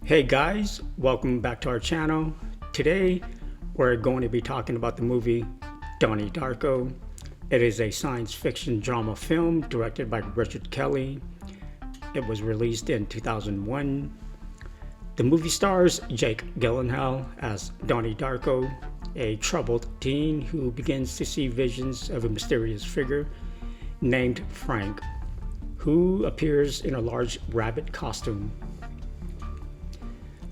Hey guys, welcome back to our channel. Today we're going to be talking about the movie Donnie Darko. It is a science fiction drama film directed by Richard Kelly. It was released in 2001. The movie stars Jake Gyllenhaal as Donnie Darko, a troubled teen who begins to see visions of a mysterious figure named Frank, who appears in a large rabbit costume.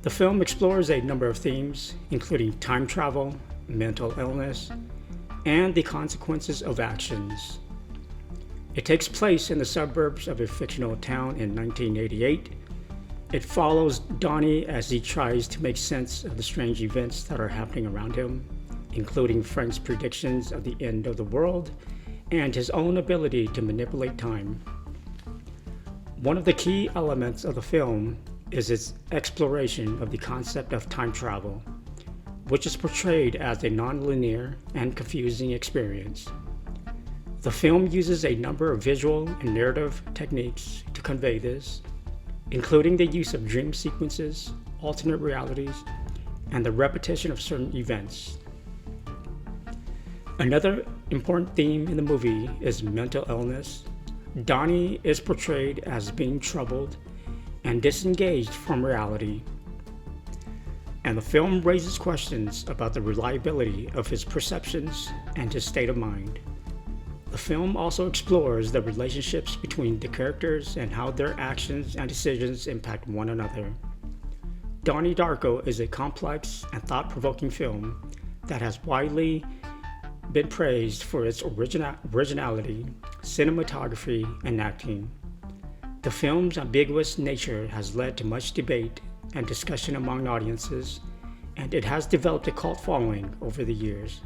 The film explores a number of themes, including time travel, mental illness, and the consequences of actions. It takes place in the suburbs of a fictional town in 1988. It follows Donnie as he tries to make sense of the strange events that are happening around him, including Frank's predictions of the end of the world and his own ability to manipulate time. One of the key elements of the film is its exploration of the concept of time travel, which is portrayed as a non-linear and confusing experience. The film uses a number of visual and narrative techniques to convey this, including the use of dream sequences, alternate realities, and the repetition of certain events. Another important theme in the movie is mental illness. Donnie is portrayed as being troubled and disengaged from reality, and the film raises questions about the reliability of his perceptions and his state of mind. The film also explores the relationships between the characters and how their actions and decisions impact one another. Donnie Darko is a complex and thought-provoking film that has widely been praised for its originality, cinematography, and acting. The film's ambiguous nature has led to much debate and discussion among audiences, and it has developed a cult following over the years.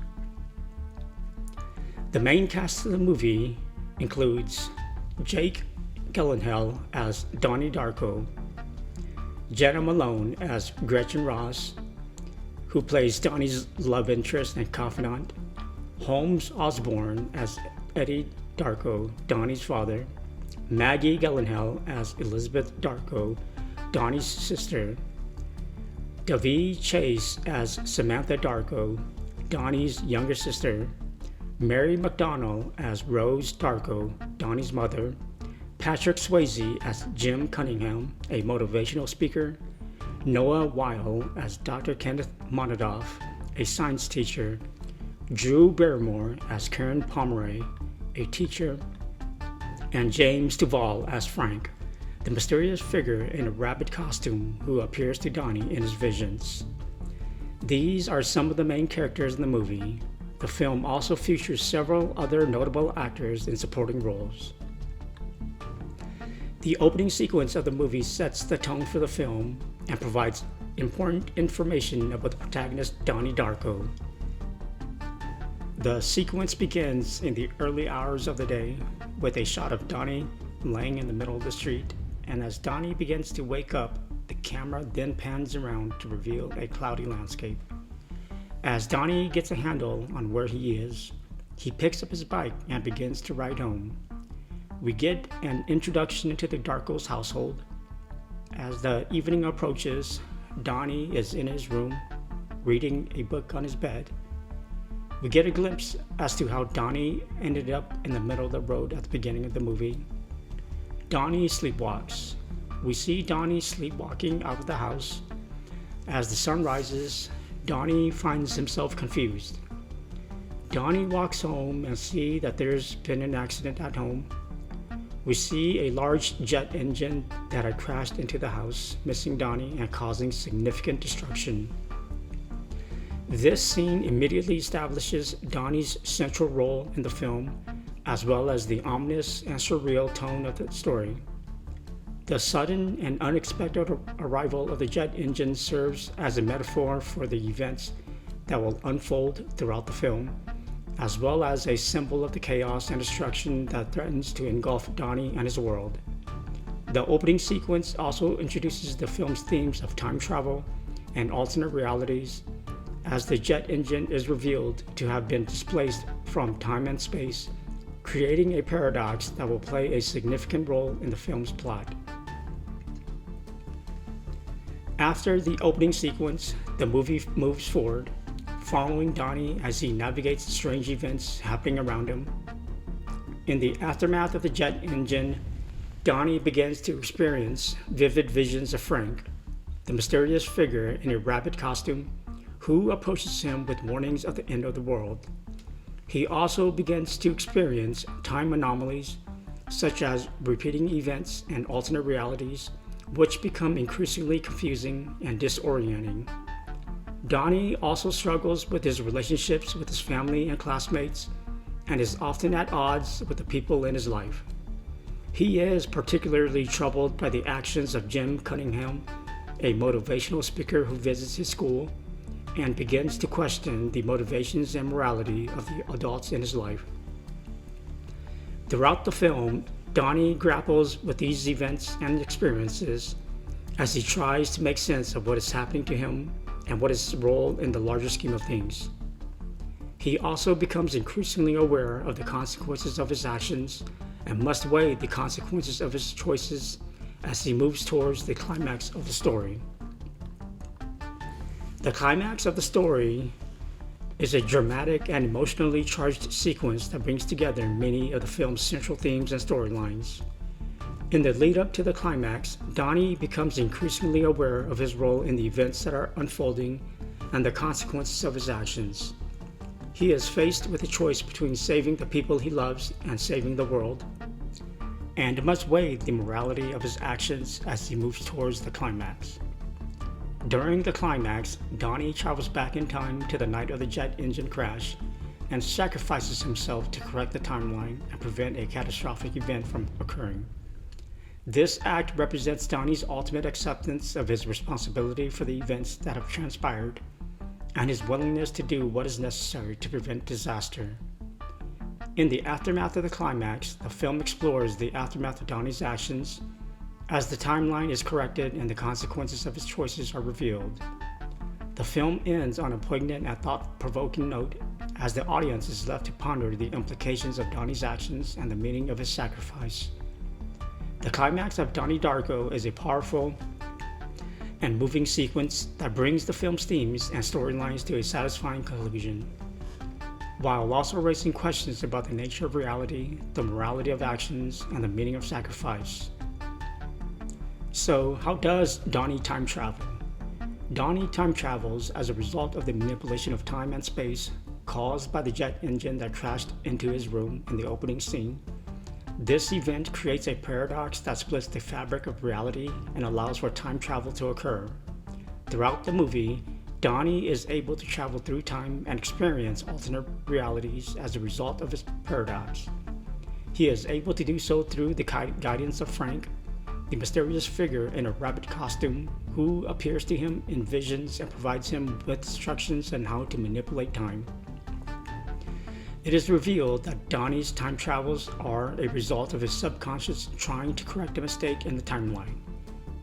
The main cast of the movie includes Jake Gyllenhaal as Donnie Darko, Jenna Malone as Gretchen Ross, who plays Donnie's love interest and confidant, Holmes Osborne as Eddie Darko, Donnie's father, Maggie Gyllenhaal as Elizabeth Darko, Donnie's sister, Davy Chase as Samantha Darko, Donnie's younger sister, Mary McDonnell as Rose Darko, Donnie's mother, Patrick Swayze as Jim Cunningham, a motivational speaker, Noah Weil as Dr. Kenneth Monadoff, a science teacher, Drew Barrymore as Karen Pomeroy, a teacher, and James Duval as Frank, the mysterious figure in a rabbit costume who appears to Donnie in his visions. These are some of the main characters in the movie. The film also features several other notable actors in supporting roles. The opening sequence of the movie sets the tone for the film and provides important information about the protagonist Donnie Darko. The sequence begins in the early hours of the day with a shot of Donnie laying in the middle of the street, and as Donnie begins to wake up, the camera then pans around to reveal a cloudy landscape. As Donnie gets a handle on where he is, he picks up his bike and begins to ride home. We get an introduction into the Darko's household. As the evening approaches, Donnie is in his room, reading a book on his bed. We get a glimpse as to how Donnie ended up in the middle of the road at the beginning of the movie. Donnie sleepwalks. We see Donnie sleepwalking out of the house. As the sun rises, Donnie finds himself confused. Donnie walks home and sees that there's been an accident at home. We see a large jet engine that had crashed into the house, missing Donnie and causing significant destruction. This scene immediately establishes Donnie's central role in the film, as well as the ominous and surreal tone of the story. The sudden and unexpected arrival of the jet engine serves as a metaphor for the events that will unfold throughout the film, as well as a symbol of the chaos and destruction that threatens to engulf Donnie and his world. The opening sequence also introduces the film's themes of time travel and alternate realities, as the jet engine is revealed to have been displaced from time and space, creating a paradox that will play a significant role in the film's plot. After the opening sequence, the movie moves forward, following Donnie as he navigates the strange events happening around him. In the aftermath of the jet engine, Donnie begins to experience vivid visions of Frank, the mysterious figure in a rabbit costume who approaches him with warnings of the end of the world. He also begins to experience time anomalies, such as repeating events and alternate realities, which become increasingly confusing and disorienting. Donnie also struggles with his relationships with his family and classmates, and is often at odds with the people in his life. He is particularly troubled by the actions of Jim Cunningham, a motivational speaker who visits his school, and begins to question the motivations and morality of the adults in his life. Throughout the film, Donnie grapples with these events and experiences as he tries to make sense of what is happening to him and what is his role in the larger scheme of things. He also becomes increasingly aware of the consequences of his actions and must weigh the consequences of his choices as he moves towards the climax of the story. The climax of the story is a dramatic and emotionally charged sequence that brings together many of the film's central themes and storylines. In the lead up to the climax, Donnie becomes increasingly aware of his role in the events that are unfolding and the consequences of his actions. He is faced with a choice between saving the people he loves and saving the world, and must weigh the morality of his actions as he moves towards the climax. During the climax, Donnie travels back in time to the night of the jet engine crash and sacrifices himself to correct the timeline and prevent a catastrophic event from occurring. This act represents Donnie's ultimate acceptance of his responsibility for the events that have transpired and his willingness to do what is necessary to prevent disaster. In the aftermath of the climax, the film explores the aftermath of Donnie's actions as the timeline is corrected and the consequences of his choices are revealed. The film ends on a poignant and thought-provoking note as the audience is left to ponder the implications of Donnie's actions and the meaning of his sacrifice. The climax of Donnie Darko is a powerful and moving sequence that brings the film's themes and storylines to a satisfying conclusion, while also raising questions about the nature of reality, the morality of actions, and the meaning of sacrifice. So, how does Donnie time travel? Donnie time travels as a result of the manipulation of time and space caused by the jet engine that crashed into his room in the opening scene. This event creates a paradox that splits the fabric of reality and allows for time travel to occur. Throughout the movie, Donnie is able to travel through time and experience alternate realities as a result of his paradox. He is able to do so through the guidance of Frank, the mysterious figure in a rabbit costume who appears to him in visions and provides him with instructions on how to manipulate time. It is revealed that Donnie's time travels are a result of his subconscious trying to correct a mistake in the timeline.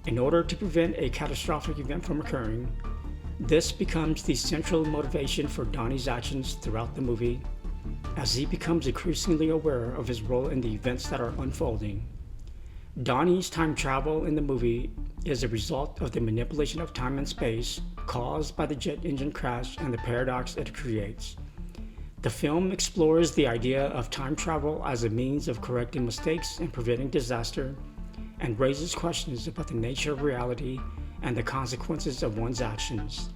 In order to prevent a catastrophic event from occurring, this becomes the central motivation for Donnie's actions throughout the movie, as he becomes increasingly aware of his role in the events that are unfolding. Donnie's time travel in the movie is a result of the manipulation of time and space caused by the jet engine crash and the paradox it creates. The film explores the idea of time travel as a means of correcting mistakes and preventing disaster, and raises questions about the nature of reality and the consequences of one's actions.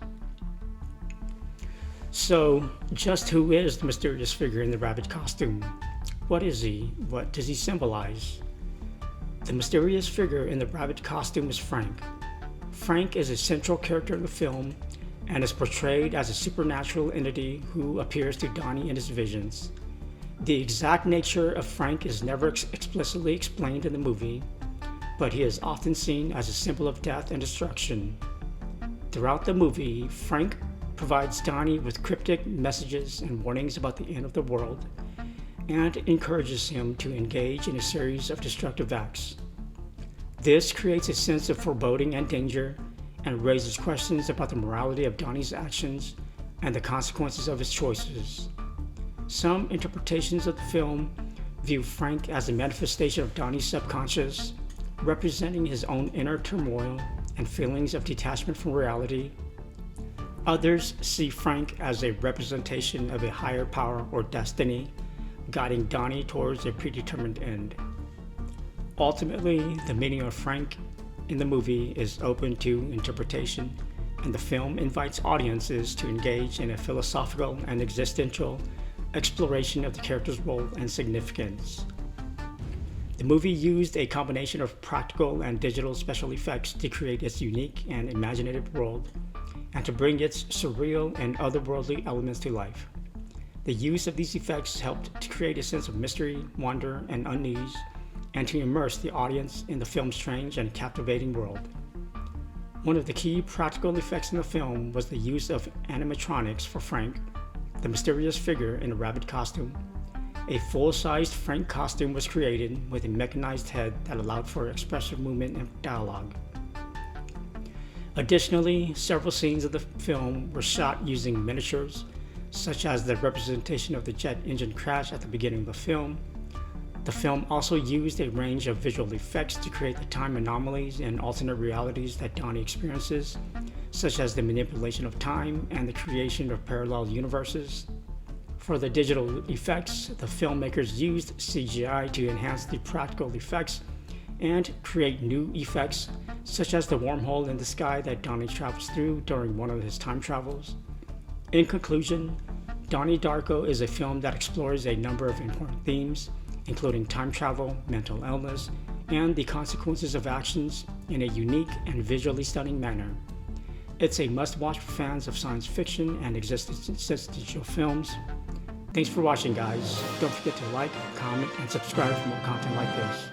So, just who is the mysterious figure in the rabbit costume? What is he? What does he symbolize? The mysterious figure in the rabbit costume is Frank. Frank is a central character in the film and is portrayed as a supernatural entity who appears to Donnie in his visions. The exact nature of Frank is never explicitly explained in the movie, but he is often seen as a symbol of death and destruction. Throughout the movie, Frank provides Donnie with cryptic messages and warnings about the end of the world, and encourages him to engage in a series of destructive acts. This creates a sense of foreboding and danger, and raises questions about the morality of Donnie's actions and the consequences of his choices. Some interpretations of the film view Frank as a manifestation of Donnie's subconscious, representing his own inner turmoil and feelings of detachment from reality. Others see Frank as a representation of a higher power or destiny, guiding Donnie towards a predetermined end. Ultimately, the meaning of Frank in the movie is open to interpretation, and the film invites audiences to engage in a philosophical and existential exploration of the character's role and significance. The movie used a combination of practical and digital special effects to create its unique and imaginative world, and to bring its surreal and otherworldly elements to life. The use of these effects helped to create a sense of mystery, wonder, and unease, and to immerse the audience in the film's strange and captivating world. One of the key practical effects in the film was the use of animatronics for Frank, the mysterious figure in a rabbit costume. A full-sized Frank costume was created with a mechanized head that allowed for expressive movement and dialogue. Additionally, several scenes of the film were shot using miniatures, such as the representation of the jet engine crash at the beginning of the film. The film also used a range of visual effects to create the time anomalies and alternate realities that Donnie experiences, such as the manipulation of time and the creation of parallel universes. For the digital effects, the filmmakers used CGI to enhance the practical effects and create new effects, such as the wormhole in the sky that Donnie travels through during one of his time travels. In conclusion, Donnie Darko is a film that explores a number of important themes, including time travel, mental illness, and the consequences of actions in a unique and visually stunning manner. It's a must-watch for fans of science fiction and existential films. Thanks for watching, guys. Don't forget to like, comment, and subscribe for more content like this.